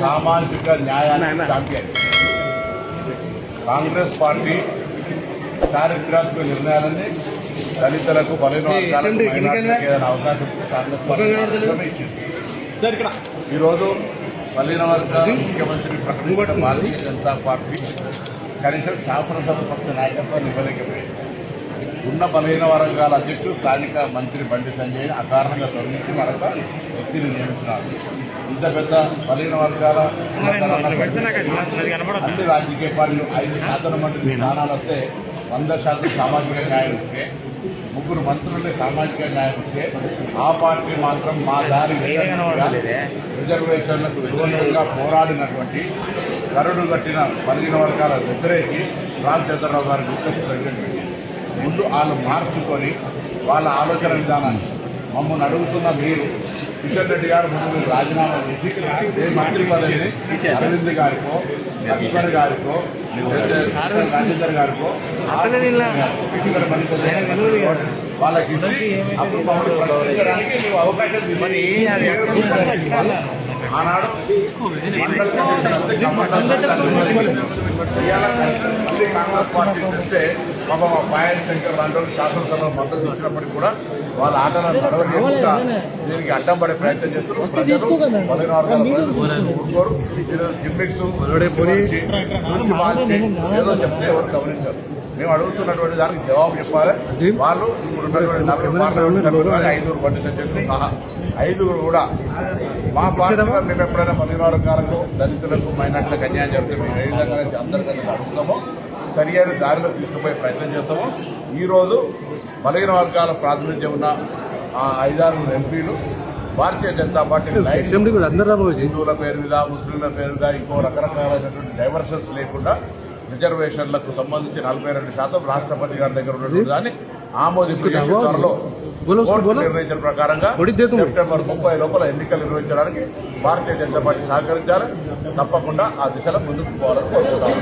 సామాజిక న్యాయానికి champion. Congress party చారిత్రాత్మక నిర్ణయాలన్నీ దళితులకు బలైన ఏదైనా అవకాశం కాంగ్రెస్ పార్టీ ఇచ్చింది. ఈరోజు బలైన వర్గాల ముఖ్యమంత్రి ప్రకటించిన భారతీయ జనతా పార్టీ కనీసం శాసనసభ పక్ష నాయకత్వాన్ని ఇవ్వలేకపోయింది. ఉన్న బలహీన వర్గాల అధ్యక్షుడు స్థానిక మంత్రి బండి సంజయ్ అకారణంగా తొలగించి మరొక వ్యక్తిని నియమించినారు. ఇంత పెద్ద బలహీన వర్గాల అన్ని రాజకీయ పార్టీలు 5 శాసన మంత్రి స్థానాలు వస్తే 100% సామాజిక న్యాయం ఇస్తే, 3 మంత్రులే సామాజిక న్యాయం ఇస్తే, ఆ పార్టీ మాత్రం మా దారి రిజర్వేషన్లకు విరోధంగా పోరాడినటువంటి కరుడు కట్టిన బలహీన వర్గాల వ్యతిరేకి రామచంద్రరావు గారు ప్రెసిడెంట్ ముందు వాళ్ళు మార్చుకొని వాళ్ళ ఆలోచన విధానాన్ని మమ్మల్ని అడుగుతున్న మీరు కిషన్ రెడ్డి గారు ముందు రాజీనామా చేసి ఏ మంత్రి పదవిని అరవింద్ గారికో, లక్ష్మణ్ గారికో, రాజేందర్ గారికో వాళ్ళకి ఇచ్చి అప్పుడు మమ్మల్ని ప్రకటించడానికి ನೀವು అవకాశం ఆనాడు మళ్ళీ కాంగ్రెస్ పార్టీ చూస్తే పాపం పాయల్ శంకర్ లాంటి శాసనసభ మద్దతు ఇచ్చినప్పటికీ కూడా వాళ్ళ ఆటలను నడవకుండా దీనికి అడ్డం పడే ప్రయత్నం చేస్తున్నారు. ఊరుకోరు. గిమ్మిక్స్ ఏదో చెప్తే ఎవరు గమనించారు. మేము అడుగుతున్నటువంటి దానికి జవాబు చెప్పాలి. వాళ్ళు ఇప్పుడు ఉన్నటువంటి 5 బండి సంజయ్తో సహా 5 కూడా మా పార్టీలో మేము ఎప్పుడైనా బలహీన వర్గాలకు, దళితులకు, మైనార్టీలకు అన్యాయం జరిగితే మేము ఏ విధంగా అందరికీ అడుగుతామో సరియైన దారిలో తీసుకుపోయే ప్రయత్నం చేస్తాము. ఈరోజు బలహీన వర్గాల ప్రాతినిధ్యం ఉన్న ఆ 5-6 ఎంపీలు భారతీయ జనతా పార్టీ హిందువుల పేరు మీద, ముస్లింల పేరు మీద ఇంకో రకరకాలైనటువంటి డైవర్షన్స్ లేకుండా రిజర్వేషన్లకు సంబంధించి 42% రాష్ట్రపతి గారి దగ్గర ఉన్నటువంటి దాన్ని ఆమోదించే త్వరలో కోర్టు నిర్ణయించిన ప్రకారంగా సెప్టెంబర్ 30 లోపల ఎన్నికలు నిర్వహించడానికి భారతీయ జనతా పార్టీ సహకరించాలి. తప్పకుండా ఆ దిశలో ముందుకు పోవాలని కోరుకుంటాము.